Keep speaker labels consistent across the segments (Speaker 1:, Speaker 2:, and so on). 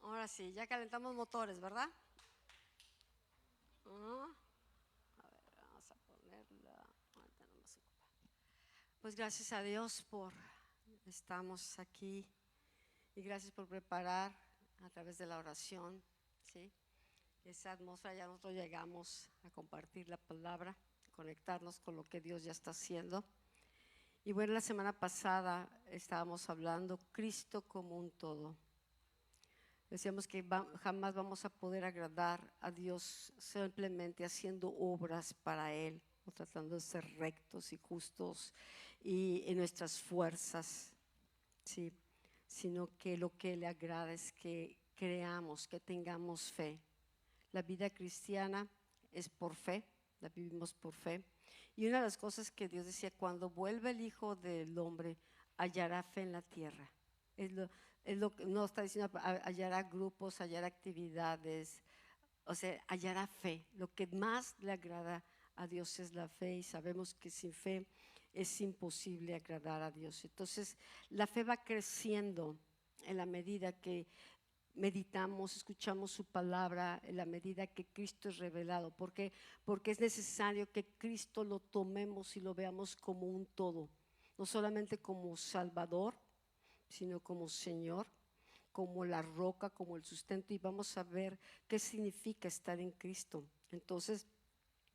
Speaker 1: Ahora sí, ya calentamos motores, ¿verdad? Ah, a ver, vamos a ponerla. Ahorita no más ocupa. Pues gracias a Dios por estamos aquí y gracias por preparar a través de la oración, ¿sí? Esa atmósfera, ya nosotros llegamos a compartir la palabra, conectarnos con lo que Dios ya está haciendo. Y bueno, la semana pasada estábamos hablando Cristo como un todo. Decíamos que jamás vamos a poder agradar a Dios simplemente haciendo obras para Él o tratando de ser rectos y justos y en nuestras fuerzas, ¿sí? Sino que lo que le agrada es que creamos, que tengamos fe. La vida cristiana es por fe, la vivimos por fe. Y una de las cosas que Dios decía, cuando vuelva el Hijo del Hombre, hallará fe en la tierra. Es lo que no está diciendo, hallará grupos, hallará actividades, o sea, hallará fe. Lo que más le agrada a Dios es la fe y sabemos que sin fe es imposible agradar a Dios. Entonces, la fe va creciendo en la medida que meditamos, escuchamos su palabra, en la medida que Cristo es revelado. ¿Por qué? Porque es necesario que Cristo lo tomemos y lo veamos como un todo, no solamente como Salvador, sino como Señor, como la roca, como el sustento, y vamos a ver qué significa estar en Cristo. Entonces,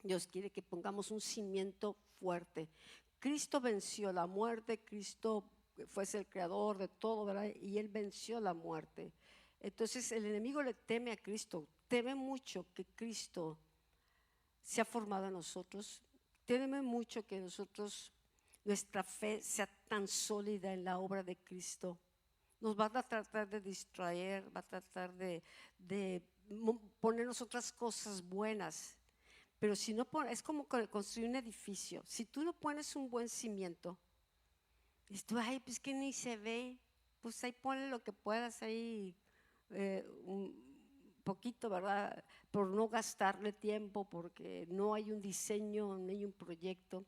Speaker 1: Dios quiere que pongamos un cimiento fuerte. Cristo venció la muerte, Cristo fue el creador de todo, ¿verdad? Y Él venció la muerte. Entonces el enemigo le teme a Cristo, teme mucho que Cristo se ha formado en nosotros, teme mucho que nosotros, nuestra fe sea tan sólida en la obra de Cristo. Nos va a tratar de distraer, va a tratar de ponernos otras cosas buenas. Pero si no pones, es como construir un edificio. Si tú no pones un buen cimiento, dices tú, ay, pues que ni se ve, pues ahí ponle lo que puedas ahí, un poquito, ¿verdad? Por no gastarle tiempo, porque no hay un diseño, no hay un proyecto.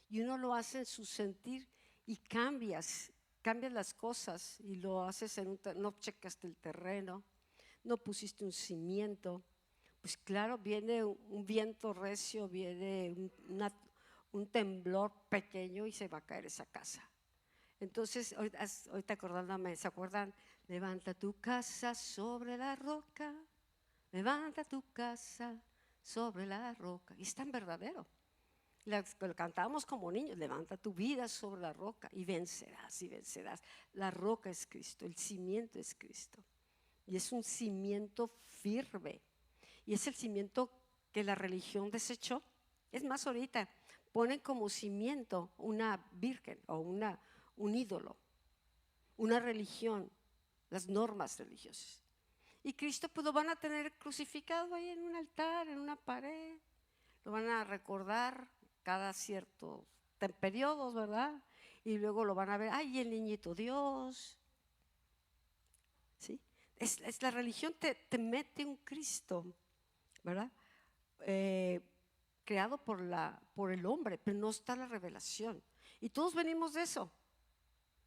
Speaker 1: Y uno lo hace en su sentir y cambias las cosas y lo haces no checaste el terreno, no pusiste un cimiento. Pues claro, viene un viento recio, viene un temblor pequeño y se va a caer esa casa. Entonces, ahorita acordándome, ¿se acuerdan? Levanta tu casa sobre la roca, levanta tu casa sobre la roca. Y es tan verdadero. Lo cantábamos como niños, levanta tu vida sobre la roca y vencerás y vencerás. La roca es Cristo, el cimiento es Cristo. Y es un cimiento firme. Y es el cimiento que la religión desechó. Es más, ahorita ponen como cimiento una virgen o un ídolo, una religión, las normas religiosas. Y Cristo pues lo van a tener crucificado ahí en un altar, en una pared. Lo van a recordar cada ciertos periodos, ¿verdad? Y luego lo van a ver, ay, el niñito Dios. ¿Sí? Es la religión te mete un Cristo, ¿verdad? Creado por el hombre, pero no está la revelación. Y todos venimos de eso.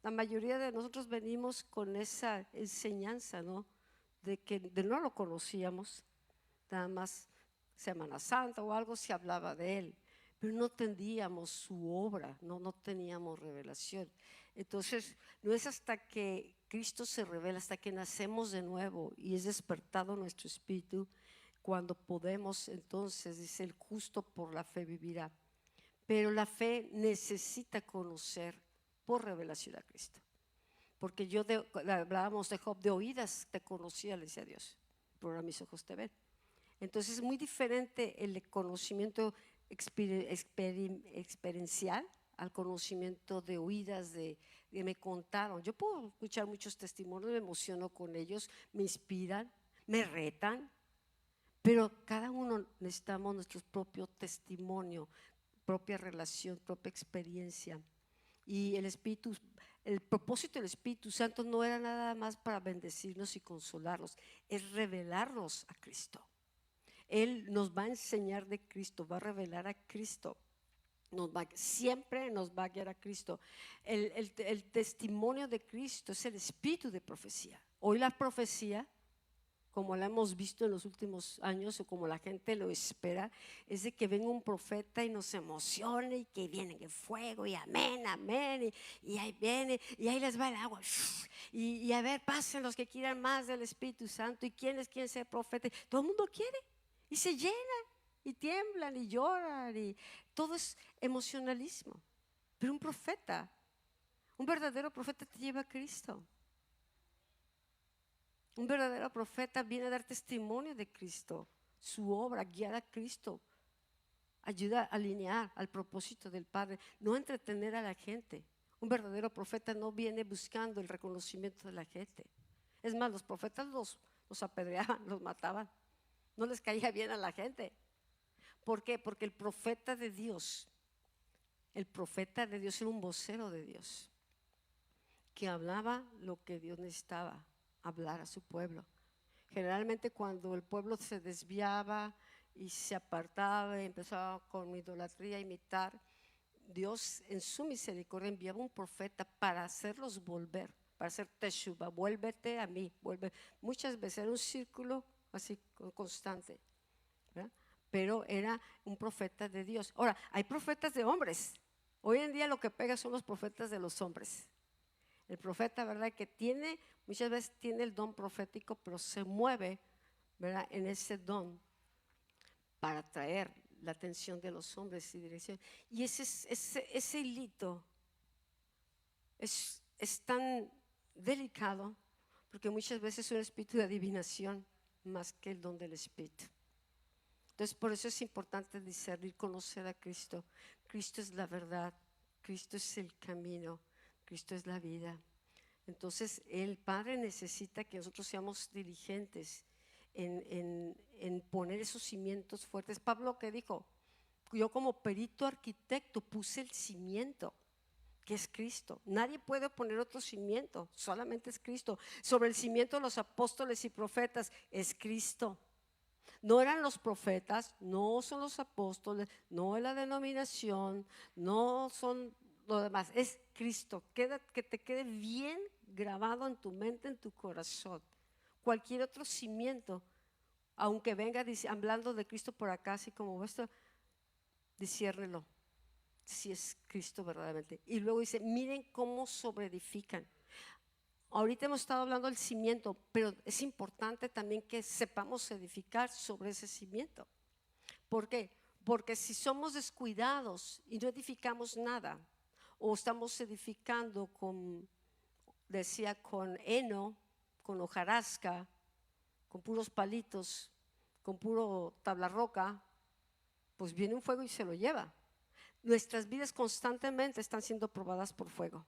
Speaker 1: La mayoría de nosotros venimos con esa enseñanza, ¿no? De no lo conocíamos, nada más Semana Santa o algo se hablaba de él, pero no entendíamos su obra, no teníamos revelación. Entonces, no es hasta que Cristo se revela, hasta que nacemos de nuevo y es despertado nuestro espíritu, cuando podemos, entonces, dice, el justo por la fe vivirá. Pero la fe necesita conocer por revelación a Cristo. Porque hablábamos de Job, de oídas te conocía, le decía Dios, pero ahora mis ojos te ven. Entonces es muy diferente el conocimiento experiencial al conocimiento de oídas, de me contaron. Yo puedo escuchar muchos testimonios, me emociono con ellos, me inspiran, me retan, pero cada uno necesitamos nuestro propio testimonio, propia relación, propia experiencia. Y el propósito del Espíritu Santo no era nada más para bendecirnos y consolarnos, es revelarnos a Cristo. Él nos va a enseñar de Cristo, va a revelar a Cristo. Siempre nos va a guiar a Cristo. El testimonio de Cristo es el espíritu de profecía. Hoy la profecía como la hemos visto en los últimos años o como la gente lo espera, es de que venga un profeta y nos emocione y que viene en fuego y amén, amén, y ahí viene y ahí les va el agua. Y a ver, pasen los que quieran más del Espíritu Santo y quienes quieren ser profetas. Todo el mundo quiere y se llenan y tiemblan y lloran y todo es emocionalismo. Pero un profeta, un verdadero profeta te lleva a Cristo. Un verdadero profeta viene a dar testimonio de Cristo, su obra, guiar a Cristo, ayuda a alinear al propósito del Padre, no entretener a la gente. Un verdadero profeta no viene buscando el reconocimiento de la gente. Es más, los profetas los apedreaban, los mataban. No les caía bien a la gente. ¿Por qué? Porque el profeta de Dios era un vocero de Dios, que hablaba lo que Dios necesitaba hablar a su pueblo. Generalmente cuando el pueblo se desviaba y se apartaba y empezaba con idolatría a imitar, Dios en su misericordia enviaba un profeta para hacerlos volver, para hacer teshuva, vuélvete a mí, vuelve. Muchas veces era un círculo así constante, ¿verdad? Pero era un profeta de Dios. Ahora, hay profetas de hombres. Hoy en día lo que pega son los profetas de los hombres. El profeta, ¿verdad? Que muchas veces tiene el don profético, pero se mueve, ¿verdad? En ese don para atraer la atención de los hombres y dirección. Y ese hilito es tan delicado, porque muchas veces es un espíritu de adivinación más que el don del Espíritu. Entonces, por eso es importante discernir, conocer a Cristo. Cristo es la verdad, Cristo es el camino, Cristo es la vida. Entonces el Padre necesita que nosotros seamos diligentes en poner esos cimientos fuertes. Pablo, ¿qué dijo? Yo como perito arquitecto puse el cimiento, que es Cristo. Nadie puede poner otro cimiento, solamente es Cristo. Sobre el cimiento de los apóstoles y profetas es Cristo. No eran los profetas, no son los apóstoles, no es la denominación, no son lo demás, es Cristo. Que te quede bien grabado en tu mente, en tu corazón. Cualquier otro cimiento, aunque venga hablando de Cristo por acá, así como esto, disciérnelo, si es Cristo verdaderamente. Y luego dice, miren cómo sobreedifican. Ahorita hemos estado hablando del cimiento, pero es importante también que sepamos edificar sobre ese cimiento. ¿Por qué? Porque si somos descuidados y no edificamos nada, o estamos edificando con heno, con hojarasca, con puros palitos, con puro tabla roca, pues viene un fuego y se lo lleva. Nuestras vidas constantemente están siendo probadas por fuego.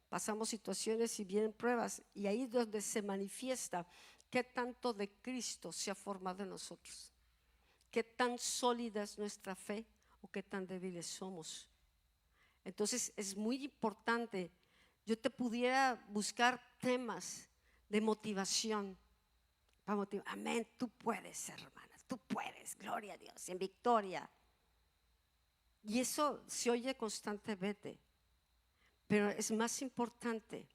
Speaker 1: Pasamos situaciones y vienen pruebas, y ahí es donde se manifiesta qué tanto de Cristo se ha formado en nosotros, qué tan sólida es nuestra fe o qué tan débiles somos. Entonces es muy importante. Yo te pudiera buscar temas de motivación para motivar. Amén, tú puedes, hermana, tú puedes, gloria a Dios, en victoria. Y eso se oye constantemente. Pero es más importante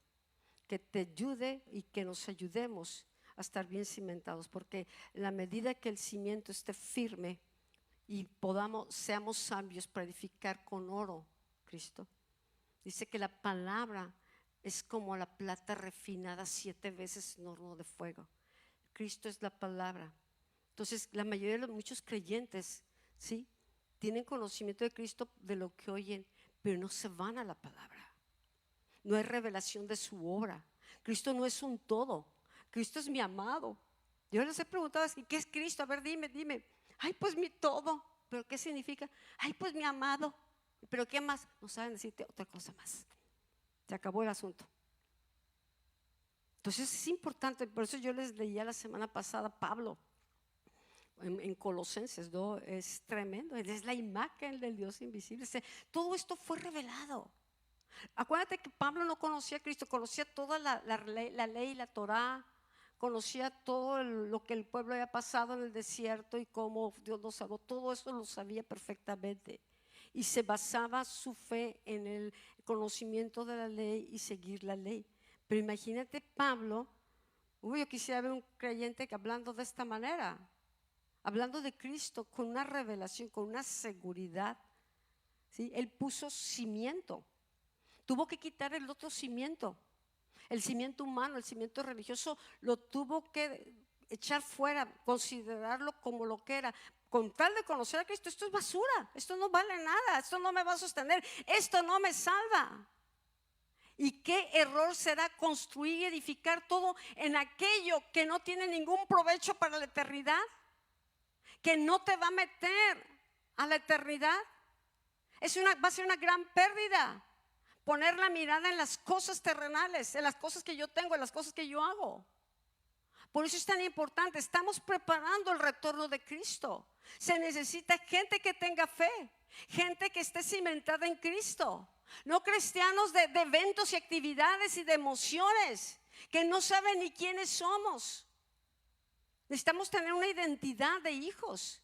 Speaker 1: que te ayude y que nos ayudemos a estar bien cimentados, porque en la medida que el cimiento esté firme y seamos sabios para edificar con oro, Cristo. Dice que la palabra es como la plata refinada 7 veces en horno de fuego. Cristo es la palabra. Entonces, la mayoría de muchos creyentes, ¿sí?, tienen conocimiento de Cristo de lo que oyen, pero no se van a la palabra. No hay revelación de su obra. Cristo no es un todo. Cristo es mi amado. Yo les he preguntado, ¿qué es Cristo? A ver, dime. Ay, pues mi todo. ¿Pero qué significa? Ay, pues mi amado. ¿Pero qué más? No saben decirte otra cosa más. Se acabó el asunto. Entonces es importante. Por eso yo les leía la semana pasada Pablo en Colosenses, ¿no? Es tremendo. Él es la imagen del Dios invisible. Todo esto fue revelado. Acuérdate que Pablo no conocía a Cristo, conocía toda la ley, la Torá, conocía todo lo que el pueblo había pasado en el desierto y cómo Dios los salvó. Todo eso lo sabía perfectamente, y se basaba su fe en el conocimiento de la ley y seguir la ley. Pero imagínate Pablo, Uy, yo quisiera ver un creyente que hablando de esta manera, hablando de Cristo con una revelación, con una seguridad, ¿sí? Él puso cimiento, tuvo que quitar el otro cimiento, el cimiento humano, el cimiento religioso, lo tuvo que echar fuera, considerarlo como lo que era. Con tal de conocer a Cristo, esto es basura, esto no vale nada, esto no me va a sostener, esto no me salva. Y qué error será construir y edificar todo en aquello que no tiene ningún provecho para la eternidad, que no te va a meter a la eternidad. Va a ser una gran pérdida poner la mirada en las cosas terrenales, en las cosas que yo tengo, en las cosas que yo hago. Por eso es tan importante. Estamos preparando el retorno de Cristo. Se necesita gente que tenga fe, gente que esté cimentada en Cristo. No cristianos de eventos y actividades y de emociones que no saben ni quiénes somos. Necesitamos tener una identidad de hijos,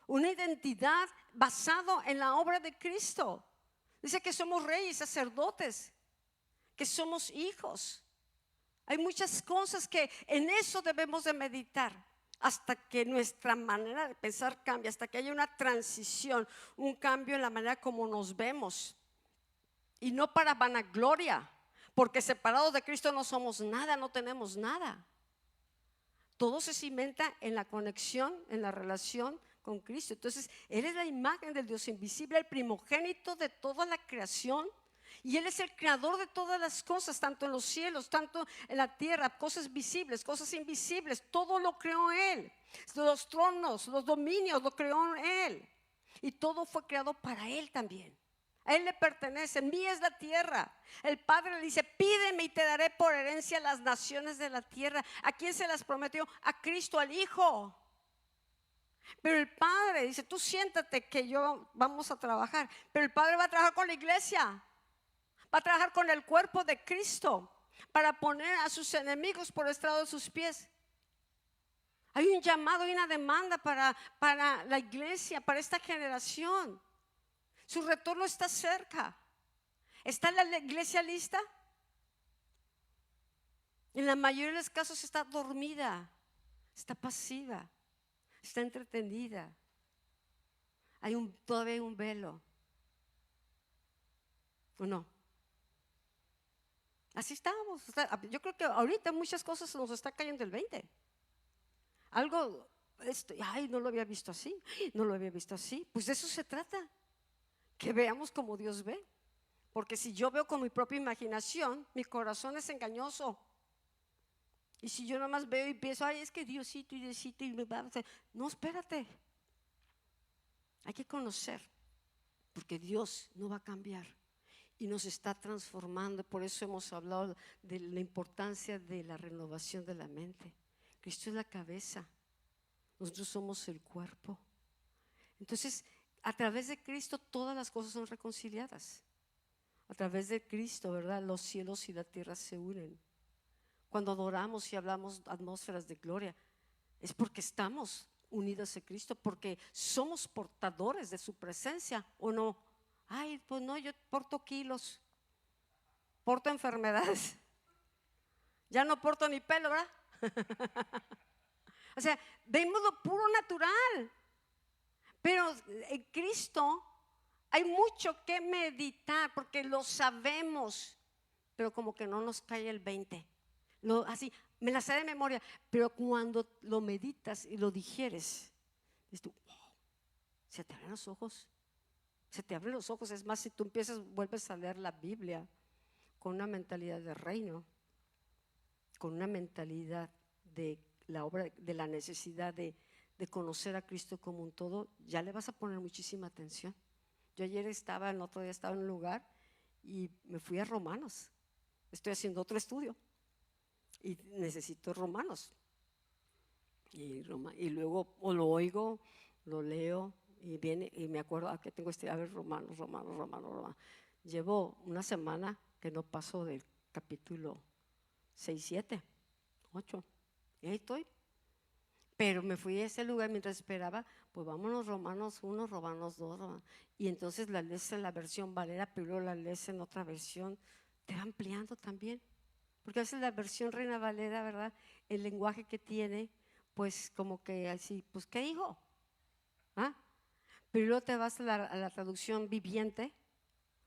Speaker 1: una identidad basada en la obra de Cristo. Dice que somos reyes, sacerdotes, que somos hijos. Hay muchas cosas que en eso debemos de meditar hasta que nuestra manera de pensar cambie, hasta que haya una transición, un cambio en la manera como nos vemos. Y no para vanagloria, porque separados de Cristo no somos nada, no tenemos nada. Todo se cimenta en la conexión, en la relación con Cristo. Entonces, Él es la imagen del Dios invisible, el primogénito de toda la creación. Y Él es el creador de todas las cosas, tanto en los cielos, tanto en la tierra, cosas visibles, cosas invisibles, todo lo creó Él. Los tronos, los dominios, lo creó Él. Y todo fue creado para Él también. A Él le pertenece, mía es la tierra. El Padre le dice, pídeme y te daré por herencia las naciones de la tierra. ¿A quién se las prometió? A Cristo, al Hijo. Pero el Padre dice, tú siéntate que yo vamos a trabajar. Pero el Padre va a trabajar con la iglesia. Va a trabajar con el cuerpo de Cristo para poner a sus enemigos por estrado de sus pies. Hay un llamado y una demanda para la iglesia, para esta generación. Su retorno está cerca. ¿Está la iglesia lista? En la mayoría de los casos está dormida, está pasiva, está entretenida. Todavía hay un velo. ¿O no? Así estamos. Yo creo que ahorita muchas cosas nos está cayendo el 20. Algo, no lo había visto así, no lo había visto así. Pues de eso se trata, que veamos como Dios ve. Porque si yo veo con mi propia imaginación, mi corazón es engañoso. Y si yo nada más veo y pienso, es que Diosito y Diosito y me va a hacer. No, espérate. Hay que conocer, porque Dios no va a cambiar y nos está transformando. Por eso hemos hablado de la importancia de la renovación de la mente. Cristo es la cabeza, nosotros somos el cuerpo. Entonces, a través de Cristo todas las cosas son reconciliadas. A través de Cristo, ¿verdad? Los cielos y la tierra se unen. Cuando adoramos y hablamos atmósferas de gloria, es porque estamos unidos a Cristo, porque somos portadores de su presencia, ¿o no? Pues no, yo porto kilos, porto enfermedades, ya no porto ni pelo, ¿verdad? O sea, vemos lo puro natural, pero en Cristo hay mucho que meditar, porque lo sabemos, pero como que no nos cae el 20. Así, me la sé de memoria, pero cuando lo meditas y lo digieres, dices tú, wow, se te abren los ojos, se te abren los ojos. Es más, si tú vuelves a leer la Biblia con una mentalidad de reino, con una mentalidad de la obra, de la necesidad de conocer a Cristo como un todo, ya le vas a poner muchísima atención. Yo el otro día estaba en un lugar y me fui a Romanos. Estoy haciendo otro estudio y necesito Romanos. Y luego lo oigo, lo leo y viene y me acuerdo que tengo Romanos. Llevo una semana que no paso del capítulo 6, 7, 8 y ahí estoy. Pero me fui a ese lugar mientras esperaba, pues vámonos Romanos 1, Romanos 2, y entonces la lees en la versión Valera, pero la lees en otra versión, te va ampliando también, Porque a veces la versión Reina Valera, ¿verdad? El lenguaje que tiene, pues como que así, pues ¿qué dijo? ¿Ah? Pero luego te vas a la traducción viviente.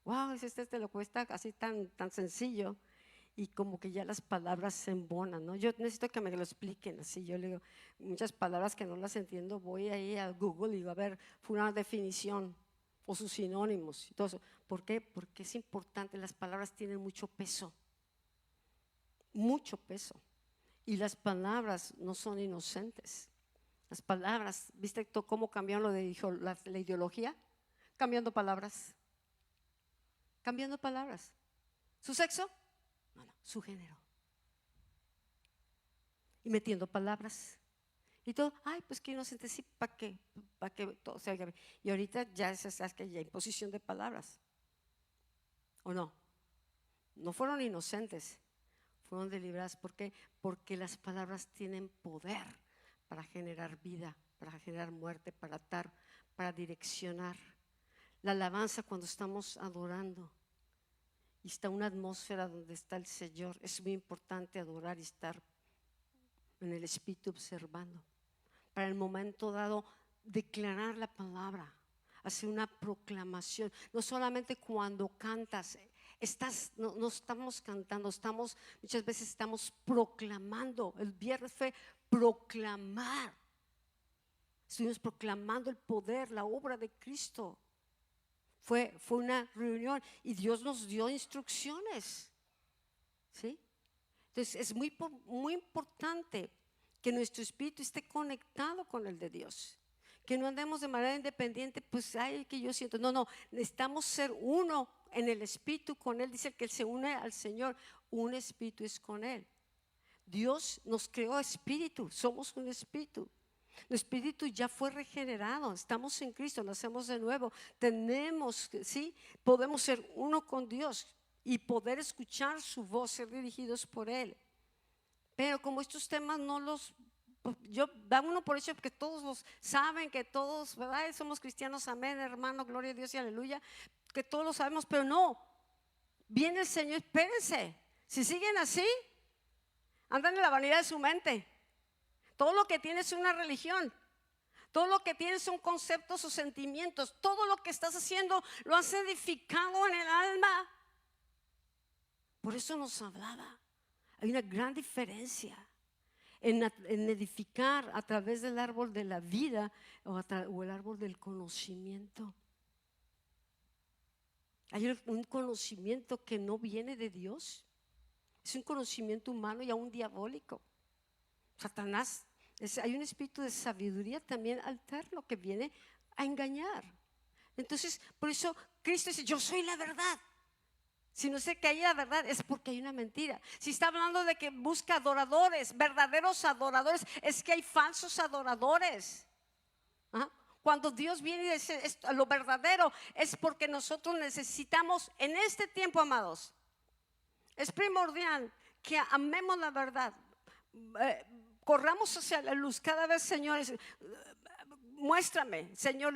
Speaker 1: Wow, te lo cuesta así tan sencillo. Y como que ya las palabras se embonan, ¿no? Yo necesito que me lo expliquen así. Yo le digo, muchas palabras que no las entiendo, voy ahí a Google y digo, a ver, fue una definición o sus sinónimos y todo eso. ¿Por qué? Porque es importante, las palabras tienen mucho peso. Mucho peso. Y las palabras no son inocentes. Las palabras, ¿viste cómo cambiaron lo de la ideología? Cambiando palabras. Cambiando palabras. ¿Su sexo? No, su género. Y metiendo palabras. Y todo, ay, pues que inocente, sí, ¿para qué? ¿Para qué todo se oiga bien? Y ahorita ya es que ya imposición de palabras. ¿O no? No fueron inocentes, fueron deliberadas. ¿Por qué? Porque las palabras tienen poder para generar vida, para generar muerte, para atar, para direccionar. La alabanza cuando estamos adorando y está una atmósfera donde está el Señor, es muy importante adorar y estar en el Espíritu observando. Para el momento dado, declarar la palabra, hacer una proclamación. No solamente cuando cantas, no estamos cantando, muchas veces estamos proclamando. El viernes fue proclamar. Estuvimos proclamando el poder, la obra de Cristo. Fue una reunión y Dios nos dio instrucciones. ¿Sí? Entonces es muy importante que nuestro espíritu esté conectado con el de Dios, que no andemos de manera independiente, pues ay, que yo siento, no, necesitamos ser uno en el espíritu con Él. Dice que Él se une al Señor, un espíritu es con Él. Dios nos creó espíritu, somos un espíritu. El espíritu ya fue regenerado, estamos en Cristo, nacemos de nuevo, podemos ser uno con Dios y poder escuchar su voz, ser dirigidos por Él. Pero como estos temas da uno por hecho que todos los saben, que todos, ¿verdad? Somos cristianos, amén, hermano, gloria a Dios y aleluya, que todos lo sabemos, pero no, viene el Señor, espérense, si siguen así, andan en la vanidad de su mente. Todo lo que tienes es una religión. Todo lo que tienes son conceptos o sentimientos. Todo lo que estás haciendo lo has edificado en el alma. Por eso nos hablaba. Hay una gran diferencia en edificar a través del árbol de la vida o el árbol del conocimiento. Hay un conocimiento que no viene de Dios. Es un conocimiento humano y aún diabólico. Satanás, hay un espíritu de sabiduría también alterno que viene a engañar. Entonces, por eso Cristo dice, yo soy la verdad. Si no sé que hay la verdad, es porque hay una mentira. Si está hablando de que busca adoradores, verdaderos adoradores, es que hay falsos adoradores. ¿Ah? Cuando Dios viene y dice lo verdadero, es porque nosotros necesitamos en este tiempo, amados, es primordial que amemos la verdad. Corramos hacia la luz cada vez, señores. Muéstrame, Señor,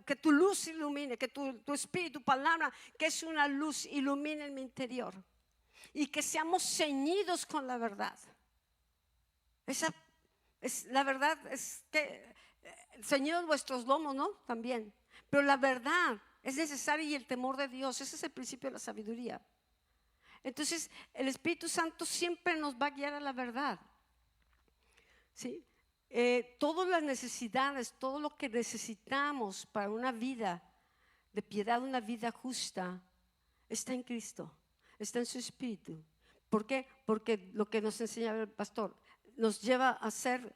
Speaker 1: que tu luz ilumine, que tu espíritu, tu palabra, que es una luz, ilumine en mi interior. Y que seamos ceñidos con la verdad. La verdad es que ceñidos vuestros lomos, ¿no? También. Pero la verdad es necesaria y el temor de Dios, ese es el principio de la sabiduría. Entonces, el Espíritu Santo siempre nos va a guiar a la verdad. ¿Sí? Todas las necesidades, todo lo que necesitamos para una vida de piedad, una vida justa, está en Cristo, está en su Espíritu. ¿Por qué? Porque lo que nos enseña el pastor nos lleva a ser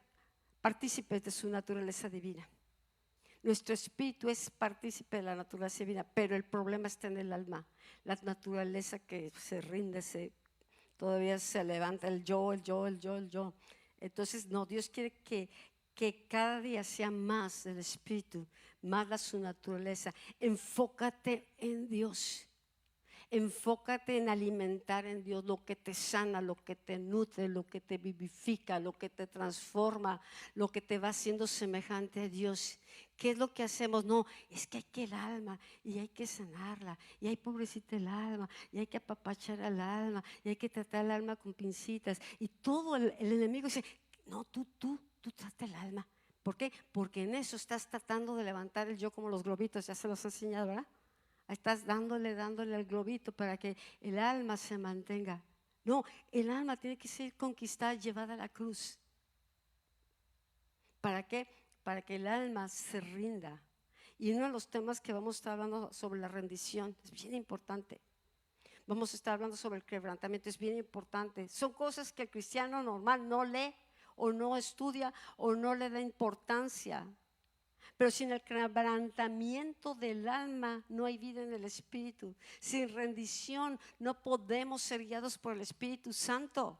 Speaker 1: partícipes de su naturaleza divina. Nuestro espíritu es partícipe de la naturaleza divina, pero el problema está en el alma, la naturaleza que se rinde, todavía se levanta el yo. Entonces, no, Dios quiere que cada día sea más el Espíritu, más su naturaleza. Enfócate en Dios. Enfócate en alimentar en Dios lo que te sana, lo que te nutre, lo que te vivifica, lo que te transforma, lo que te va haciendo semejante a Dios. ¿Qué es lo que hacemos? No, es que hay que el alma y hay que sanarla, y hay pobrecita el alma, y hay que apapachar al alma, y hay que tratar el alma con pincitas. Y todo el enemigo dice, no, tú trata el alma. ¿Por qué? Porque en eso estás tratando de levantar el yo como los globitos, ya se los he enseñado, ¿verdad? Estás dándole al globito para que el alma se mantenga. No, el alma tiene que ser conquistada, llevada a la cruz. ¿Para qué? Para que el alma se rinda. Y uno de los temas que vamos a estar hablando sobre la rendición es bien importante. Vamos a estar hablando sobre el quebrantamiento, es bien importante. Son cosas que el cristiano normal no lee o no estudia o no le da importancia. Pero sin el quebrantamiento del alma no hay vida en el Espíritu. Sin rendición no podemos ser guiados por el Espíritu Santo.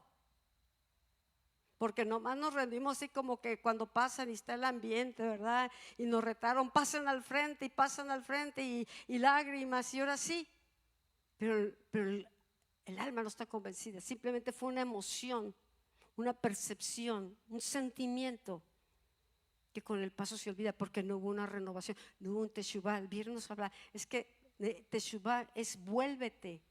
Speaker 1: Porque nomás nos rendimos así como que cuando pasan y está el ambiente, ¿verdad? Y nos retaron, pasan al frente y lágrimas y ahora sí. Pero el alma no está convencida. Simplemente fue una emoción, una percepción, un sentimiento que con el paso se olvida porque no hubo una renovación, no hubo un teshuvah. El viernes nos habla, es que teshuvah es vuélvete,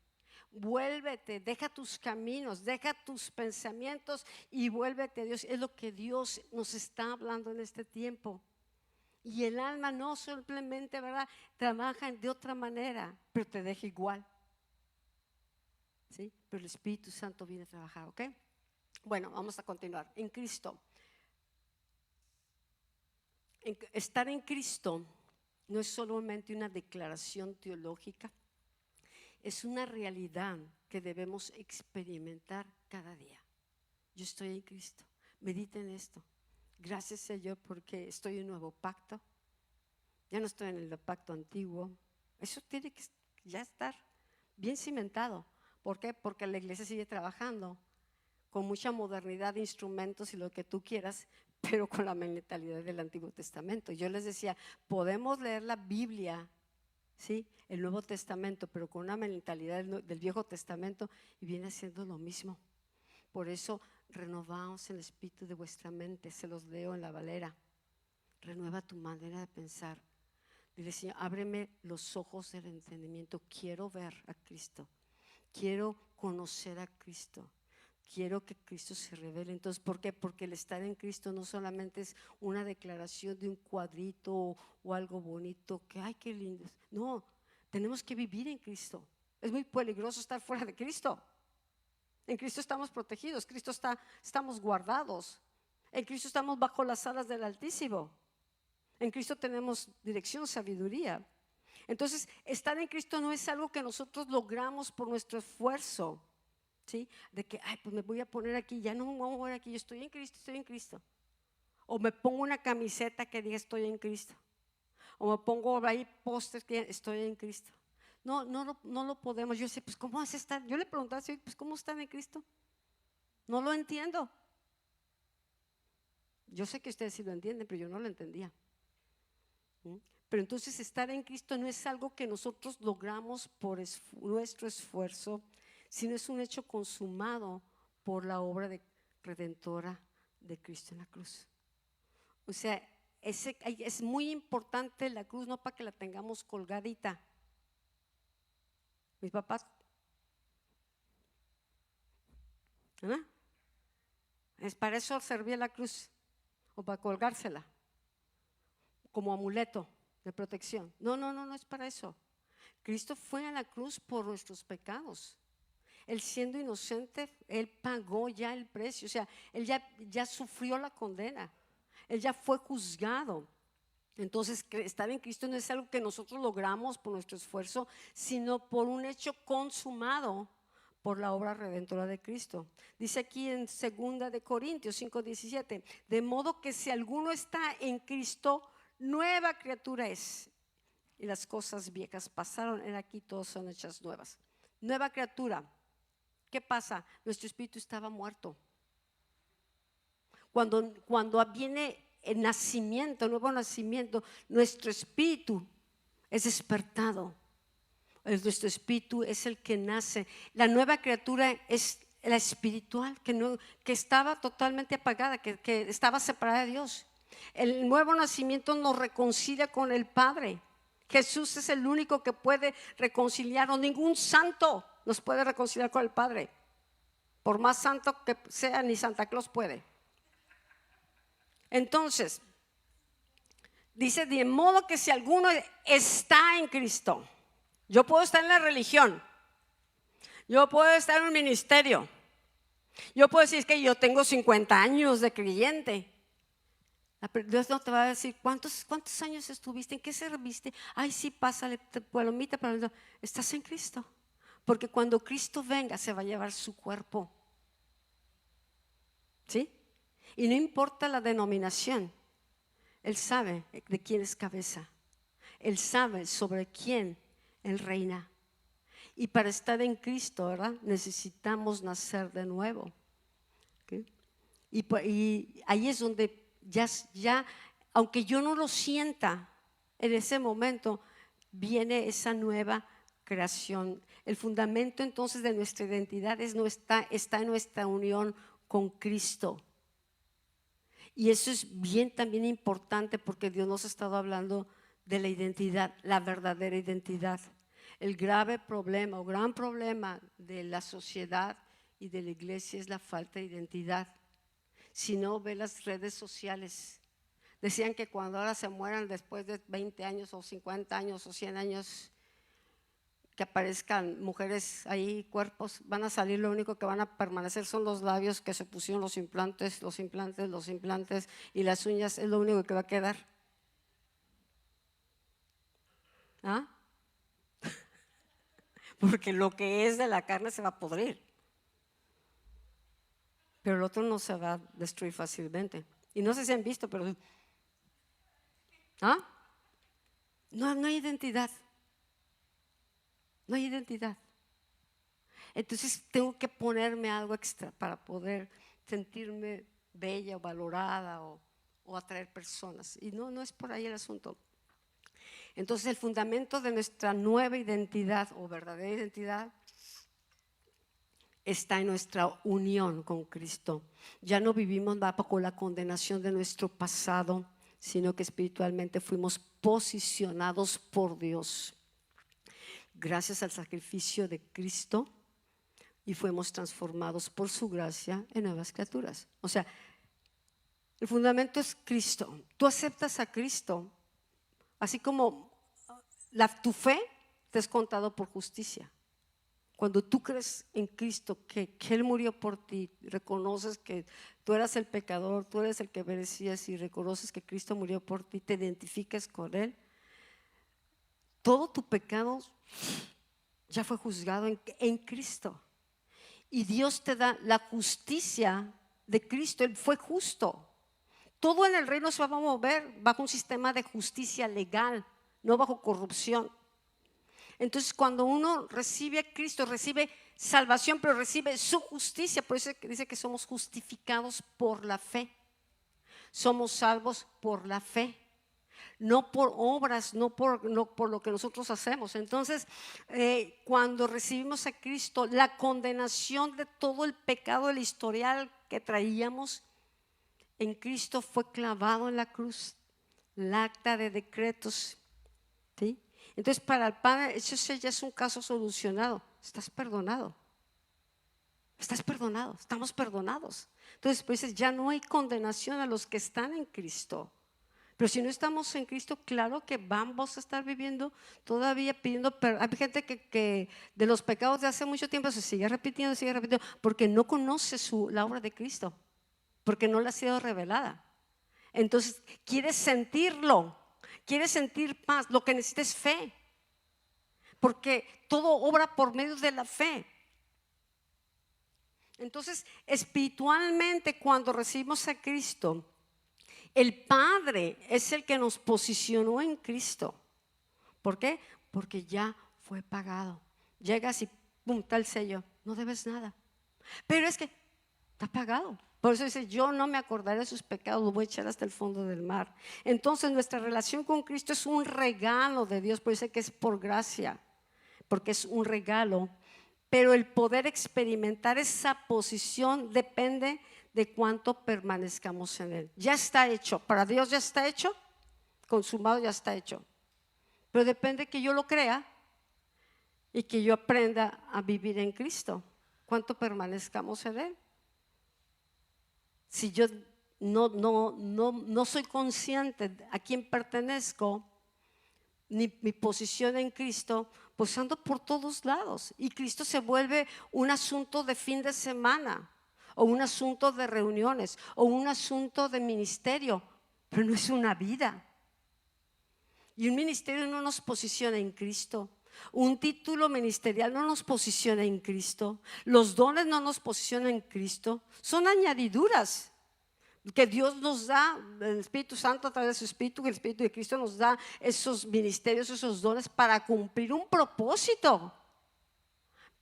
Speaker 1: deja tus caminos, deja tus pensamientos y vuélvete a Dios. Es lo que Dios nos está hablando en este tiempo. Y el alma no simplemente, ¿verdad?, trabaja de otra manera, pero te deja igual. ¿Sí? Pero el Espíritu Santo viene a trabajar, ¿ok? Bueno, vamos a continuar. En Cristo. Estar en Cristo no es solamente una declaración teológica, es una realidad que debemos experimentar cada día. Yo estoy en Cristo, mediten esto. Gracias, Señor, porque estoy en un nuevo pacto. Ya no estoy en el pacto antiguo. Eso tiene que ya estar bien cimentado. ¿Por qué? Porque la iglesia sigue trabajando con mucha modernidad de instrumentos y lo que tú quieras, pero con la mentalidad del Antiguo Testamento. Yo les decía, podemos leer la Biblia, ¿sí?, el Nuevo Testamento, pero con una mentalidad del Viejo Testamento, y viene siendo lo mismo. Por eso, renovaos el espíritu de vuestra mente. Se los leo en la Valera. Renueva tu manera de pensar. Dile, Señor, ábreme los ojos del entendimiento. Quiero ver a Cristo. Quiero conocer a Cristo. Quiero que Cristo se revele. Entonces, ¿por qué? Porque el estar en Cristo no solamente es una declaración de un cuadrito o algo bonito, que ay, qué lindo. No, tenemos que vivir en Cristo. Es muy peligroso estar fuera de Cristo. En Cristo estamos protegidos, estamos guardados. En Cristo estamos bajo las alas del Altísimo. En Cristo tenemos dirección, sabiduría. Entonces, estar en Cristo no es algo que nosotros logramos por nuestro esfuerzo. ¿Sí? De que, ay, pues me voy a poner aquí, ya no me voy a mover aquí, yo estoy en Cristo, estoy en Cristo. O me pongo una camiseta que diga estoy en Cristo. O me pongo ahí pósters que diga estoy en Cristo. No lo podemos. Yo sé, pues ¿cómo vas a estar? Yo le preguntaba, pues ¿cómo están en Cristo? No lo entiendo. Yo sé que ustedes sí lo entienden, pero yo no lo entendía. Pero entonces estar en Cristo no es algo que nosotros logramos por nuestro esfuerzo, sino es un hecho consumado por la obra redentora de Cristo en la cruz. O sea, es muy importante la cruz, no para que la tengamos colgadita. Mis papás, ¿verdad? Es para eso servía la cruz, o para colgársela como amuleto de protección. No es para eso. Cristo fue a la cruz por nuestros pecados. Él siendo inocente, Él pagó ya el precio. O sea, Él ya sufrió la condena. Él ya fue juzgado. Entonces, estar en Cristo no es algo que nosotros logramos por nuestro esfuerzo, sino por un hecho consumado por la obra redentora de Cristo. Dice aquí en 2 de Corintios 5:17, de modo que si alguno está en Cristo, nueva criatura es. Y las cosas viejas pasaron, en aquí todas son hechas nuevas. Nueva criatura. ¿Qué pasa? Nuestro espíritu estaba muerto. Cuando viene el nacimiento, el nuevo nacimiento, nuestro espíritu es despertado. nuestro espíritu es el que nace. La nueva criatura es la espiritual, que estaba totalmente apagada, que estaba separada de Dios. El nuevo nacimiento nos reconcilia con el Padre. Jesús es el único que puede reconciliarnos. Ningún santo nos puede reconciliar con el Padre. Por más santo que sea, ni Santa Claus puede. Entonces, dice, de modo que si alguno está en Cristo, yo puedo estar en la religión, yo puedo estar en un ministerio, yo puedo decir que yo tengo 50 años de creyente. Dios no te va a decir, ¿cuántos años estuviste? ¿En qué serviste? Ay, sí, pásale, palomita, palomita. Estás en Cristo. Porque cuando Cristo venga, se va a llevar su cuerpo. ¿Sí? Y no importa la denominación, Él sabe de quién es cabeza. Él sabe sobre quién Él reina. Y para estar en Cristo, ¿verdad? Necesitamos nacer de nuevo. ¿Okay? Y ahí es donde ya, aunque yo no lo sienta, en ese momento viene esa nueva creación. El fundamento entonces de nuestra identidad está en nuestra unión con Cristo. Y eso es también importante, porque Dios nos ha estado hablando de la identidad, la verdadera identidad. El grave problema o gran problema de la sociedad y de la iglesia es la falta de identidad. Si no, ve las redes sociales. Decían que cuando ahora se mueran después de 20 años o 50 años o 100 años, que aparezcan mujeres ahí, cuerpos, van a salir, lo único que van a permanecer son los labios que se pusieron, los implantes y las uñas, es lo único que va a quedar. ¿Ah? Porque lo que es de la carne se va a podrir, pero el otro no se va a destruir fácilmente. Y no sé si han visto, pero no hay identidad. No hay identidad. Entonces tengo que ponerme algo extra para poder sentirme bella o valorada o atraer personas. Y no es por ahí el asunto. Entonces el fundamento de nuestra nueva identidad o verdadera identidad está en nuestra unión con Cristo. Ya no vivimos bajo la condenación de nuestro pasado, sino que espiritualmente fuimos posicionados por Dios gracias al sacrificio de Cristo, y fuimos transformados por su gracia en nuevas criaturas. O sea, el fundamento es Cristo. Tú aceptas a Cristo, así como tu fe te es contado por justicia. Cuando tú crees en Cristo, que Él murió por ti, reconoces que tú eras el pecador, tú eres el que merecías, y reconoces que Cristo murió por ti, te identificas con Él, todo tu pecado ya fue juzgado en Cristo. Y Dios te da la justicia de Cristo. Él fue justo. Todo en el reino se va a mover bajo un sistema de justicia legal, no bajo corrupción. Entonces, cuando uno recibe a Cristo, recibe salvación, pero recibe su justicia. Por eso dice que somos justificados por la fe. Somos salvos por la fe, no por obras, no por lo que nosotros hacemos. Entonces, cuando recibimos a Cristo, la condenación de todo el pecado del historial que traíamos en Cristo fue clavado en la cruz, el acta de decretos, ¿sí? Entonces, para el Padre, eso ya es un caso solucionado. Estás perdonado. Estás perdonado, estamos perdonados. Entonces, pues ya no hay condenación a los que están en Cristo. Pero si no estamos en Cristo, claro que vamos a estar viviendo todavía pidiendo perdón. Hay gente que de los pecados de hace mucho tiempo se sigue repitiendo, porque no conoce la obra de Cristo, porque no le ha sido revelada. Entonces, quieres sentirlo, quieres sentir paz, lo que necesitas es fe, porque todo obra por medio de la fe. Entonces, espiritualmente, cuando recibimos a Cristo, el Padre es el que nos posicionó en Cristo. ¿Por qué? Porque ya fue pagado. Llegas y pum, está el sello, no debes nada. Pero es que está pagado. Por eso dice, yo no me acordaré de sus pecados, los voy a echar hasta el fondo del mar. Entonces nuestra relación con Cristo es un regalo de Dios, por eso que es por gracia. porque es un regalo, pero el poder experimentar esa posición depende de cuánto permanezcamos en Él. Ya está hecho, para Dios ya está hecho, consumado, ya está hecho, pero depende que yo lo crea y que yo aprenda a vivir en Cristo. ¿Cuánto permanezcamos en Él? Si yo no soy consciente de a quién pertenezco, ni mi posición en Cristo, pues ando por todos lados y Cristo se vuelve un asunto de fin de semana o un asunto de reuniones o un asunto de ministerio, pero no es una vida. Y un ministerio no nos posiciona en Cristo. Un título ministerial no nos posiciona en Cristo. Los dones no nos posicionan en Cristo. Son añadiduras que Dios nos da, el Espíritu Santo a través de su Espíritu, que el Espíritu de Cristo nos da esos ministerios, esos dones para cumplir un propósito.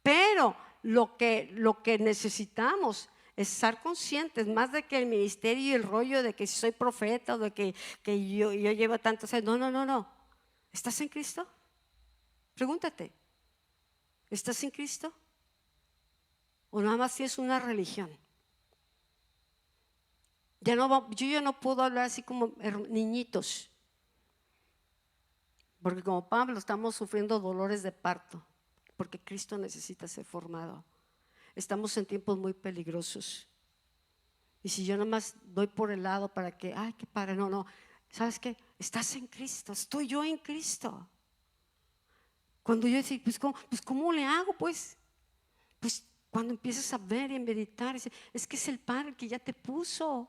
Speaker 1: Pero lo que necesitamos es estar conscientes, más de que el ministerio y el rollo de que si soy profeta o de que yo llevo tantos años. No. ¿Estás en Cristo? Pregúntate, ¿estás en Cristo? ¿O nada más tienes una religión? Yo ya no puedo hablar así como niñitos, porque como Pablo estamos sufriendo dolores de parto, porque Cristo necesita ser formado. Estamos en tiempos muy peligrosos. Y si yo nada más doy por el lado para que, ay, qué padre, no. ¿Sabes qué? Estás en Cristo, estoy yo en Cristo. Cuando yo decía, pues ¿cómo le hago? Pues cuando empiezas a ver y a meditar, es que es el Padre el que ya te puso.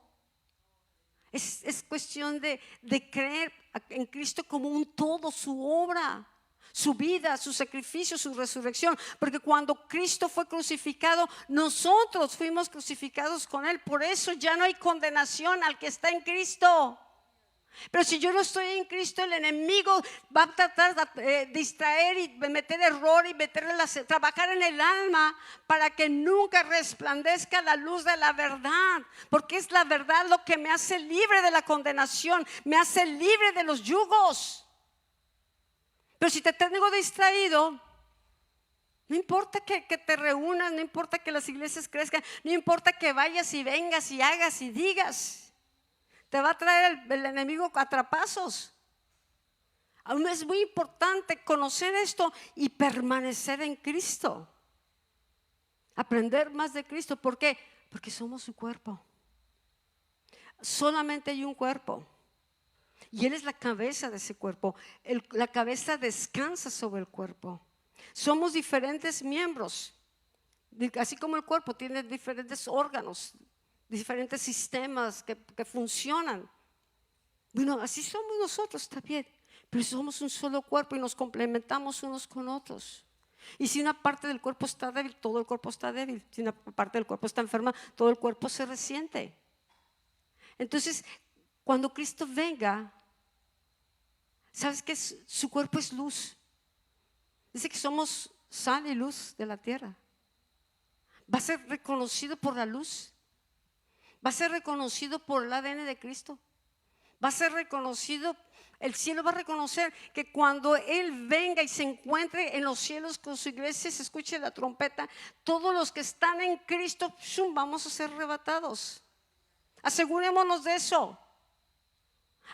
Speaker 1: Es cuestión de creer en Cristo como un todo, su obra, su vida, su sacrificio, su resurrección. Porque cuando Cristo fue crucificado, nosotros fuimos crucificados con Él. Por eso ya no hay condenación al que está en Cristo. Pero si yo no estoy en Cristo, el enemigo va a tratar de distraer y meter error y trabajar en el alma para que nunca resplandezca la luz de la verdad, porque es la verdad lo que me hace libre de la condenación, me hace libre de los yugos. Pero si te tengo distraído, no importa que te reúnas, no importa que las iglesias crezcan, no importa que vayas y vengas y hagas y digas, te va a traer el enemigo a trapazos. Aún es muy importante conocer esto y permanecer en Cristo. Aprender más de Cristo. ¿Por qué? Porque somos su cuerpo. Solamente hay un cuerpo. Y Él es la cabeza de ese cuerpo. La cabeza descansa sobre el cuerpo. Somos diferentes miembros. Así como el cuerpo tiene diferentes órganos, diferentes sistemas que funcionan. Bueno, así somos nosotros, está bien, pero somos un solo cuerpo y nos complementamos unos con otros. Y si una parte del cuerpo está débil, todo el cuerpo está débil. Si una parte del cuerpo está enferma, todo el cuerpo se resiente. Entonces, cuando Cristo venga, ¿sabes qué? Su cuerpo es luz. Dice que somos sal y luz de la tierra. Va a ser reconocido por la luz. Va a ser reconocido por el ADN de Cristo. Va a ser reconocido, el cielo va a reconocer que cuando Él venga y se encuentre en los cielos con su iglesia, se escuche la trompeta, todos los que están en Cristo, vamos a ser arrebatados. Asegurémonos de eso.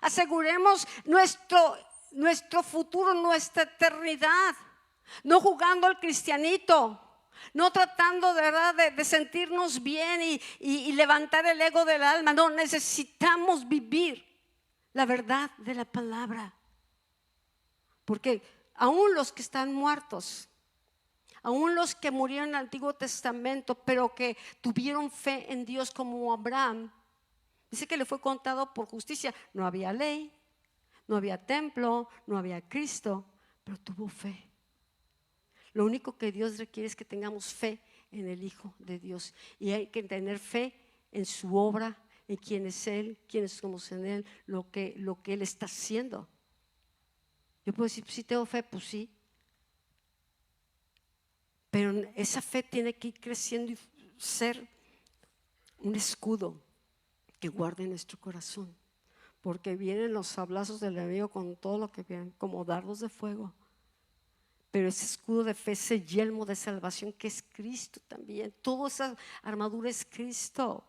Speaker 1: Aseguremos nuestro futuro, nuestra eternidad. No jugando al cristianito. No tratando de verdad de sentirnos bien y levantar el ego del alma. No, necesitamos vivir la verdad de la palabra. Porque aún los que están muertos, aún los que murieron en el Antiguo Testamento, pero que tuvieron fe en Dios como Abraham, dice que le fue contado por justicia. No había ley, no había templo, no había Cristo, pero tuvo fe. Lo único que Dios requiere es que tengamos fe en el Hijo de Dios. Y hay que tener fe en su obra, en quién es Él, quiénes somos en Él, lo que Él está haciendo. Yo puedo decir, sí tengo fe, pues sí. Pero esa fe tiene que ir creciendo y ser un escudo que guarde nuestro corazón. Porque vienen los sablazos del enemigo con todo lo que vienen, como dardos de fuego. Pero ese escudo de fe, ese yelmo de salvación que es Cristo también. Toda esa armadura es Cristo.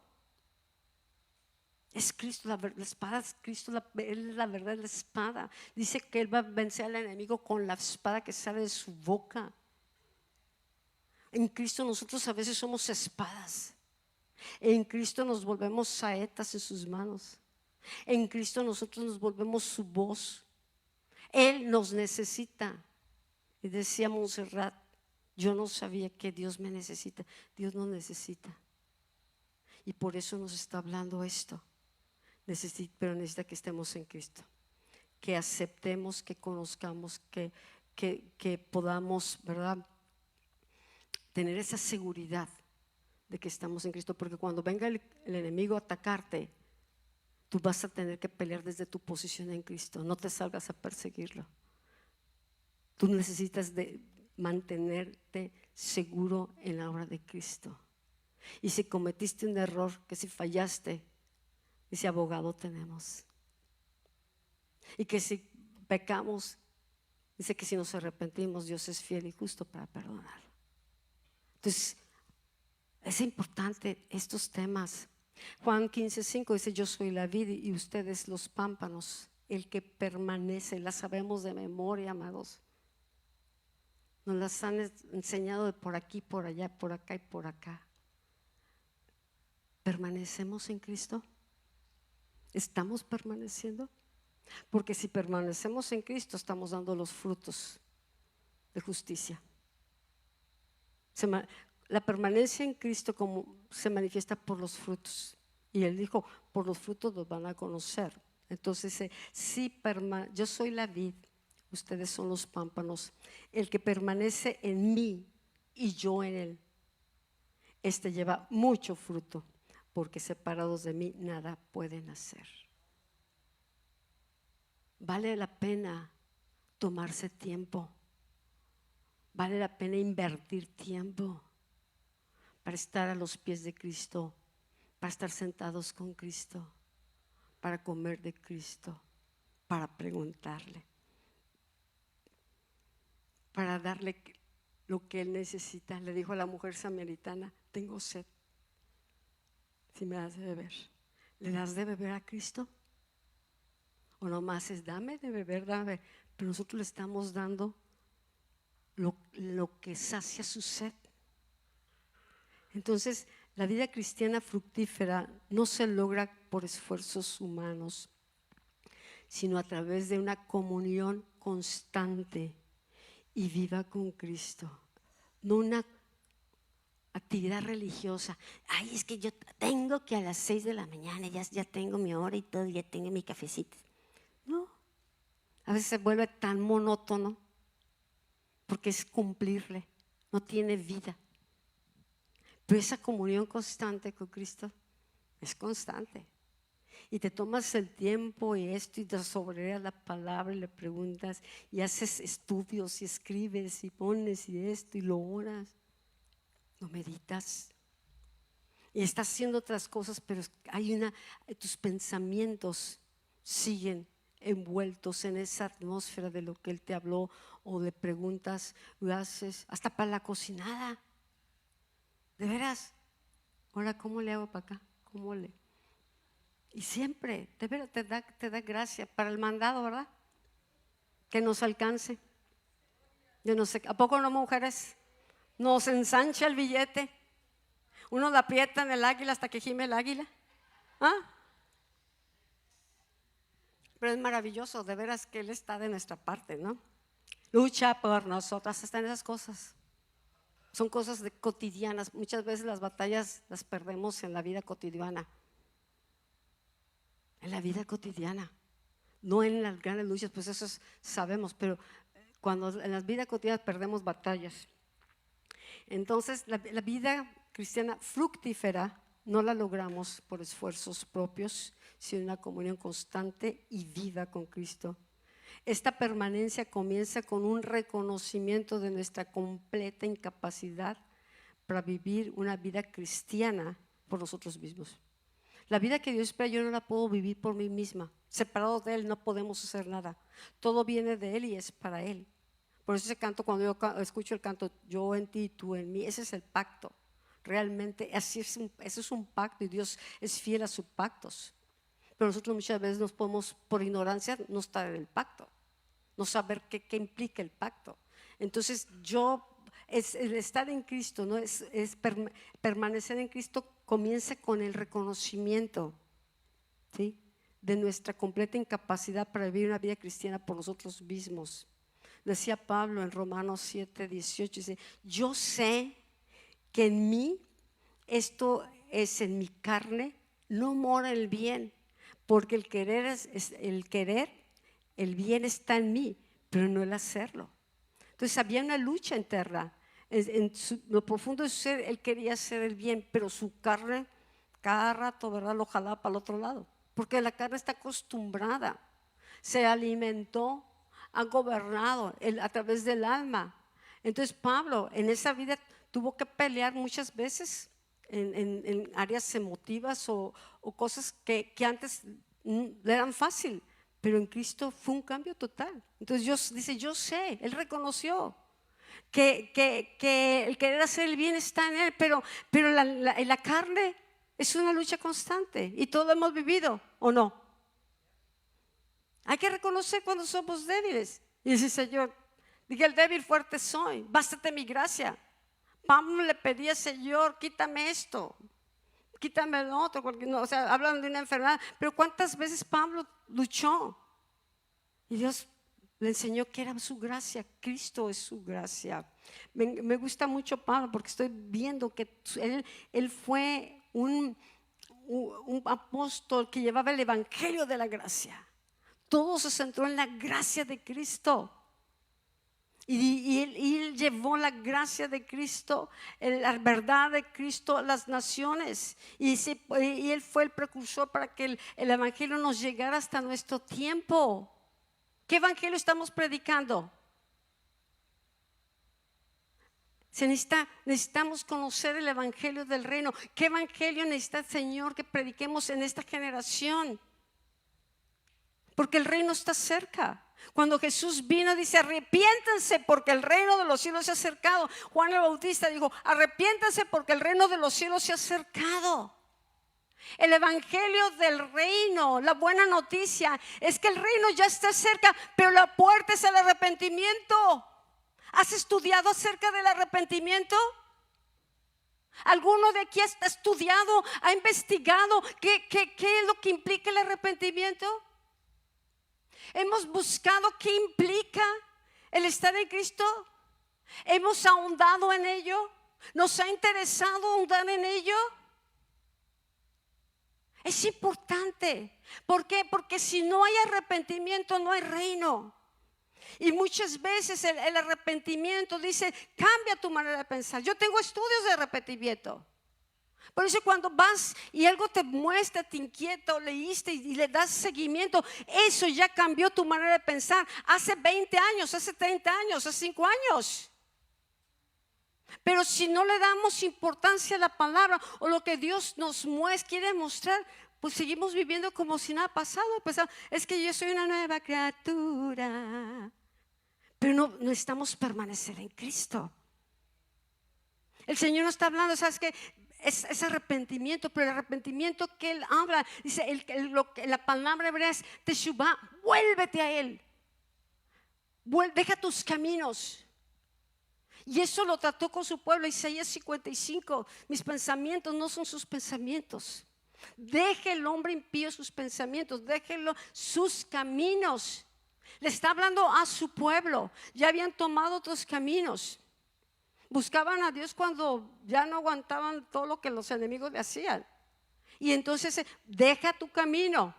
Speaker 1: Es Cristo, la espada es Cristo, Él es la verdad, la espada. Dice que Él va a vencer al enemigo con la espada que sale de su boca. En Cristo nosotros a veces somos espadas. En Cristo nos volvemos saetas en sus manos. En Cristo nosotros nos volvemos su voz. Él nos necesita. Y decía Montserrat, yo no sabía que Dios me necesita. Dios nos necesita. Y por eso nos está hablando esto. Pero necesita que estemos en Cristo. Que aceptemos, que conozcamos, que podamos, ¿verdad?, tener esa seguridad de que estamos en Cristo. Porque cuando venga el enemigo a atacarte, tú vas a tener que pelear desde tu posición en Cristo. No te salgas a perseguirlo. Tú necesitas de mantenerte seguro en la obra de Cristo. Y si cometiste un error, que si fallaste, dice abogado tenemos. Y que si pecamos, dice que si nos arrepentimos, Dios es fiel y justo para perdonar. Entonces, es importante estos temas. Juan 15:5 dice, yo soy la vid y ustedes los pámpanos. El que permanece, la sabemos de memoria, amados. Nos las han enseñado de por aquí, por allá, por acá y por acá. ¿Permanecemos en Cristo? ¿Estamos permaneciendo? Porque si permanecemos en Cristo, estamos dando los frutos de justicia. La permanencia en Cristo como se manifiesta por los frutos. Y Él dijo, por los frutos los van a conocer. Entonces, yo soy la vid, ustedes son los pámpanos. El que permanece en mí y yo en él, este lleva mucho fruto, porque separados de mí nada pueden hacer. Vale la pena tomarse tiempo. Vale la pena invertir tiempo para estar a los pies de Cristo, para estar sentados con Cristo, para comer de Cristo, para preguntarle, para darle lo que Él necesita. Le dijo a la mujer samaritana, tengo sed, si me das de beber. ¿Le das de beber a Cristo? O nomás es dame de beber, dame. Pero nosotros le estamos dando lo que sacia su sed. Entonces, la vida cristiana fructífera no se logra por esfuerzos humanos, sino a través de una comunión constante y viva con Cristo. No una actividad religiosa. Ay, es que yo tengo que a las 6 de la mañana ya tengo mi hora y todo, ya tengo mi cafecito. No, a veces se vuelve tan monótono porque es cumplirle, no tiene vida. Pero esa comunión constante con Cristo es constante. Y te tomas el tiempo y esto y te sobreas la palabra y le preguntas y haces estudios y escribes y pones y esto y lo oras, lo meditas y estás haciendo otras cosas, pero tus pensamientos siguen envueltos en esa atmósfera de lo que Él te habló, o le preguntas, lo haces hasta para la cocinada. De veras, ahora ¿cómo le hago para acá? ¿Cómo le? Y siempre, de veras, te da gracia para el mandado, ¿verdad? Que nos alcance. Yo no sé, ¿a poco no, mujeres? Nos ensancha el billete. Uno la aprieta en el águila hasta que gime el águila. ¿Ah? Pero es maravilloso, de veras que Él está de nuestra parte, ¿no? Lucha por nosotras, hasta en esas cosas. Son cosas cotidianas. Muchas veces las batallas las perdemos en la vida cotidiana. En la vida cotidiana. No en las grandes luchas, pues eso sabemos, pero cuando en la vida cotidiana perdemos batallas. Entonces, la vida cristiana fructífera no la logramos por esfuerzos propios, sino una comunión constante y viva con Cristo. Esta permanencia comienza con un reconocimiento de nuestra completa incapacidad para vivir una vida cristiana por nosotros mismos. La vida que Dios espera yo no la puedo vivir por mí misma. Separado de Él no podemos hacer nada. Todo viene de Él y es para Él. Por eso ese canto, cuando yo escucho el canto, yo en ti, tú en mí, ese es el pacto. Realmente, así es ese es un pacto y Dios es fiel a sus pactos. Pero nosotros muchas veces nos podemos, por ignorancia, no estar en el pacto, no saber qué implica el pacto. Entonces el estar en Cristo, ¿no? Permanecer en Cristo comienza con el reconocimiento, ¿sí?, de nuestra completa incapacidad para vivir una vida cristiana por nosotros mismos. Decía Pablo en Romanos 7:18, dice: yo sé que en mí, esto es en mi carne, no mora el bien, porque el querer el bien está en mí, pero no el hacerlo. Entonces había una lucha interna. En lo profundo de su ser, él quería hacer el bien, pero su carne cada rato, ¿verdad?, lo jalaba para el otro lado, porque la carne está acostumbrada, se alimentó, ha gobernado a través del alma. Entonces Pablo en esa vida tuvo que pelear muchas veces en áreas emotivas o cosas que antes le eran fácil, pero en Cristo fue un cambio total. Entonces dice: yo sé, él reconoció que el querer hacer el bien está en él, pero la carne es una lucha constante y todo lo hemos vivido, ¿o no? Hay que reconocer cuando somos débiles y decir: Señor, dije, el débil fuerte soy, bástate mi gracia. Pablo le pedía: Señor, quítame esto, quítame lo otro, porque no, o sea, hablan de una enfermedad, pero ¿cuántas veces Pablo luchó? Y Dios le enseñó que era su gracia, Cristo es su gracia. Me gusta mucho Pablo porque estoy viendo que él fue un apóstol que llevaba el evangelio de la gracia. Todo se centró en la gracia de Cristo. Y él llevó la gracia de Cristo, la verdad de Cristo a las naciones. Y él fue el precursor para que el evangelio nos llegara hasta nuestro tiempo. ¿Qué evangelio estamos predicando? Necesitamos conocer el evangelio del reino. ¿Qué evangelio necesita el Señor que prediquemos en esta generación? Porque el reino está cerca. Cuando Jesús vino, dice: arrepiéntanse porque el reino de los cielos se ha acercado. Juan el Bautista dijo: arrepiéntanse porque el reino de los cielos se ha acercado. El evangelio del reino, la buena noticia es que el reino ya está cerca, pero la puerta es el arrepentimiento. ¿Has estudiado acerca del arrepentimiento? ¿Alguno de aquí ha estudiado, ha investigado qué es lo que implica el arrepentimiento? Hemos buscado qué implica el estar en Cristo. Hemos ahondado en ello. Nos ha interesado ahondar en ello. Es importante. ¿Por qué? Porque si no hay arrepentimiento, no hay reino. Y muchas veces el arrepentimiento dice: cambia tu manera de pensar. Yo tengo estudios de arrepentimiento. Por eso cuando vas y algo te muestra, te inquieta o leíste y le das seguimiento, eso ya cambió tu manera de pensar. Hace 20 años, hace 30 años, hace 5 años. Pero si no le damos importancia a la palabra o lo que Dios nos quiere mostrar, pues seguimos viviendo como si nada pasado. Es que yo soy una nueva criatura. Pero no necesitamos permanecer en Cristo. El Señor nos está hablando, ¿sabes qué? Es arrepentimiento, pero el arrepentimiento que Él habla, dice, la palabra hebrea es teshuvah, vuélvete a Él, deja tus caminos. Y eso lo trató con su pueblo. Isaías 55, mis pensamientos no son sus pensamientos. Deje el hombre impío sus pensamientos, déjelo sus caminos. Le está hablando a su pueblo, ya habían tomado otros caminos. Buscaban a Dios cuando ya no aguantaban todo lo que los enemigos le hacían. Y entonces deja tu camino.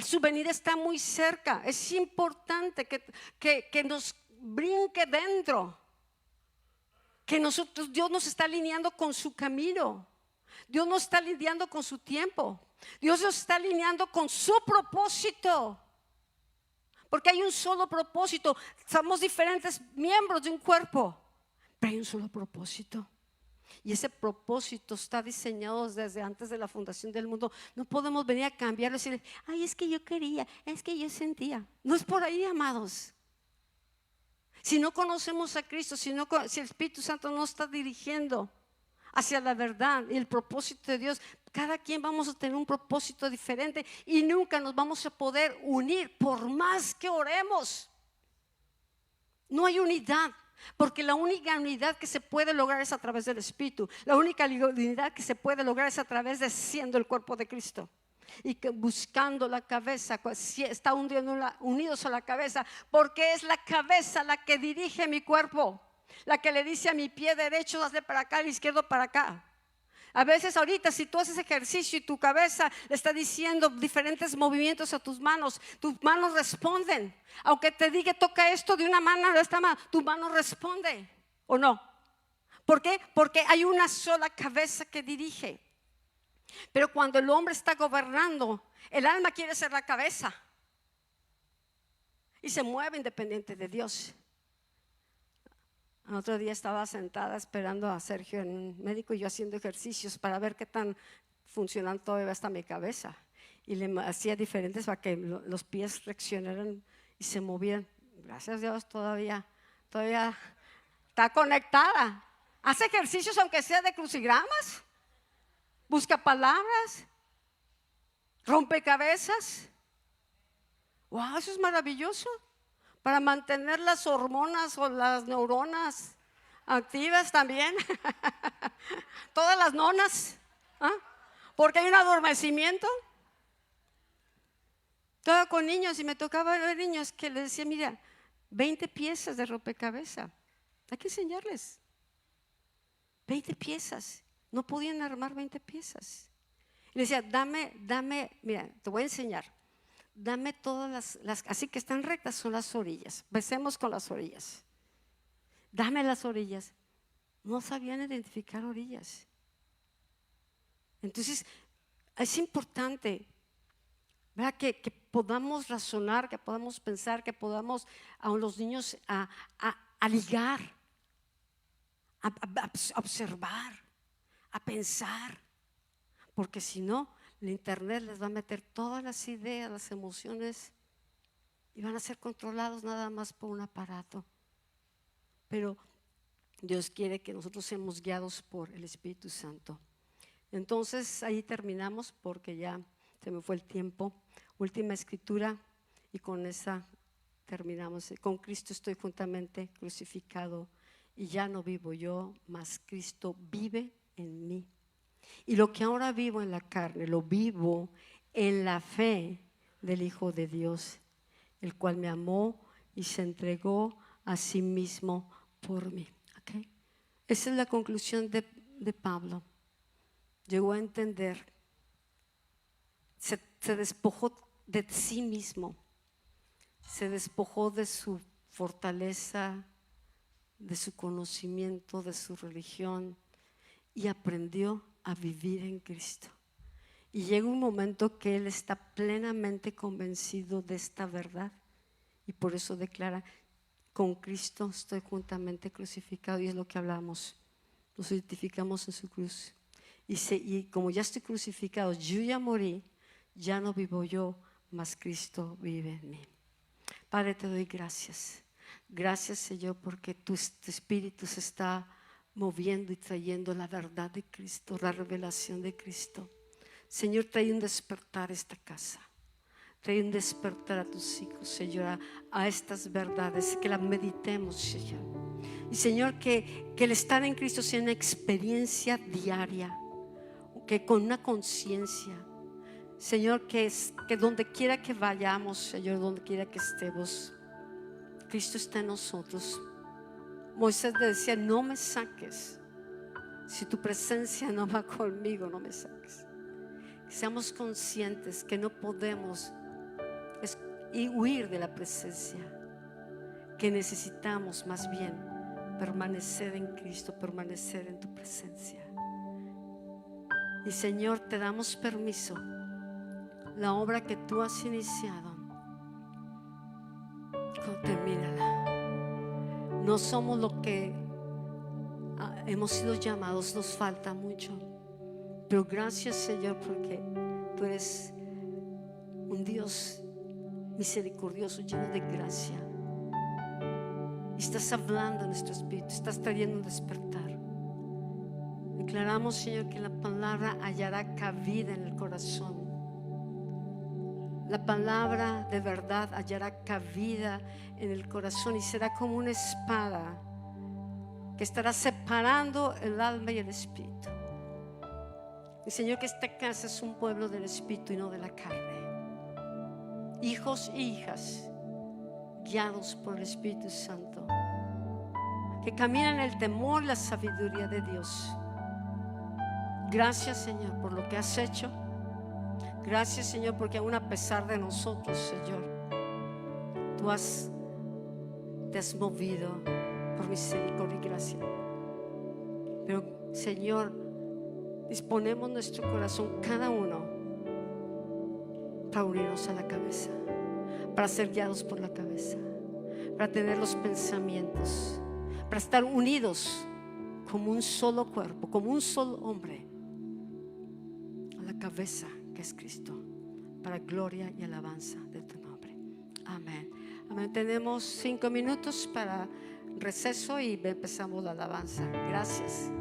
Speaker 1: Su venida está muy cerca. Es importante que nos brinque dentro. Que Dios nos está alineando con su camino. Dios nos está alineando con su tiempo. Dios nos está alineando con su propósito. Porque hay un solo propósito. Somos diferentes miembros de un cuerpo, pero hay un solo propósito. Y ese propósito está diseñado desde antes de la fundación del mundo. No podemos venir a cambiarlo y decir: ay, es que yo quería, es que yo sentía. No es por ahí, amados. Si no conocemos a Cristo, si el Espíritu Santo no está dirigiendo hacia la verdad y el propósito de Dios, cada quien vamos a tener un propósito diferente y nunca nos vamos a poder unir por más que oremos. No hay unidad, porque la única unidad que se puede lograr es a través del Espíritu. La única unidad que se puede lograr es a través de siendo el cuerpo de Cristo y que buscando la cabeza, está unidos a la cabeza, porque es la cabeza la que dirige mi cuerpo, la que le dice a mi pie derecho hazle para acá, al izquierdo para acá. A veces ahorita si tú haces ejercicio y tu cabeza le está diciendo diferentes movimientos a tus manos responden. Aunque te diga toca esto de una mano de esta mano, tu mano responde o no. ¿Por qué? Porque hay una sola cabeza que dirige. Pero cuando el hombre está gobernando, el alma quiere ser la cabeza y se mueve independiente de Dios. El otro día estaba sentada esperando a Sergio en un médico y yo haciendo ejercicios para ver qué tan funcionando todavía está mi cabeza. Y le hacía diferentes para que los pies reaccionaran y se movieran. Gracias a Dios todavía está conectada. Hace ejercicios aunque sea de crucigramas. Busca palabras. Rompecabezas. Wow, eso es maravilloso. Para mantener las hormonas o las neuronas activas también. Todas las nonas. Porque hay un adormecimiento. Estaba con niños y me tocaba ver niños que les decía, mira, 20 piezas de rompecabezas. Hay que enseñarles. 20 piezas. No podían armar 20 piezas. Y le decía, dame, mira, te voy a enseñar. Dame todas las así que están rectas son las orillas. Empecemos con las orillas. Dame las orillas. No sabían identificar orillas. Entonces es importante, ¿verdad? Que podamos razonar, que podamos pensar, que podamos a los niños a ligar, a observar, a pensar, porque si no el internet les va a meter todas las ideas, las emociones y van a ser controlados nada más por un aparato. Pero Dios quiere que nosotros seamos guiados por el Espíritu Santo. Entonces ahí terminamos porque ya se me fue el tiempo. Última escritura y con esa terminamos. Con Cristo estoy juntamente crucificado y ya no vivo yo, mas Cristo vive en mí. Y lo que ahora vivo en la carne, lo vivo en la fe del Hijo de Dios, el cual me amó y se entregó a sí mismo por mí. ¿Okay? Esa es la conclusión de Pablo. Llegó a entender, se despojó de sí mismo, se despojó de su fortaleza, de su conocimiento, de su religión y aprendió a vivir en Cristo. Y llega un momento que él está plenamente convencido de esta verdad y por eso declara, con Cristo estoy juntamente crucificado, y es lo que hablamos, nos identificamos en su cruz. Y como ya estoy crucificado, yo ya morí, ya no vivo yo, mas Cristo vive en mí. Padre, te doy gracias. Gracias, Señor, porque tu Espíritu se está moviendo y trayendo la verdad de Cristo, la revelación de Cristo. Señor, trae un despertar a esta casa. Trae un despertar a tus hijos, Señor, a estas verdades, que las meditemos, Señor. Y Señor, que el estar en Cristo sea una experiencia diaria, que con una conciencia, Señor, que donde quiera que vayamos, Señor, donde quiera que estemos, Cristo está en nosotros. Moisés le decía, no me saques, si tu presencia no va conmigo, no me saques. Que seamos conscientes que no podemos huir de la presencia, que necesitamos más bien permanecer en Cristo, permanecer en tu presencia. Y Señor, te damos permiso, la obra que tú has iniciado, termínala. No somos lo que hemos sido llamados, nos falta mucho, pero gracias, Señor, porque tú eres un Dios misericordioso, lleno de gracia, Y estás hablando en nuestro espíritu, estás trayendo un despertar. Declaramos, Señor, que la palabra hallará cabida en el corazón. La palabra de verdad hallará cabida en el corazón y será como una espada que estará separando el alma y el espíritu. Y Señor, que esta casa es un pueblo del espíritu y no de la carne. Hijos e hijas guiados por el Espíritu Santo, que caminan en el temor y la sabiduría de Dios. Gracias, Señor, por lo que has hecho. Gracias, Señor, porque aún a pesar de nosotros, Señor, tú te has movido por misericordia y gracia. Pero, Señor, disponemos nuestro corazón, cada uno, para unirnos a la cabeza, para ser guiados por la cabeza, para tener los pensamientos, para estar unidos como un solo cuerpo, como un solo hombre, a la cabeza que es Cristo, para gloria y alabanza de tu nombre. Amén. Amén. Tenemos 5 minutos para receso y empezamos la alabanza. Gracias.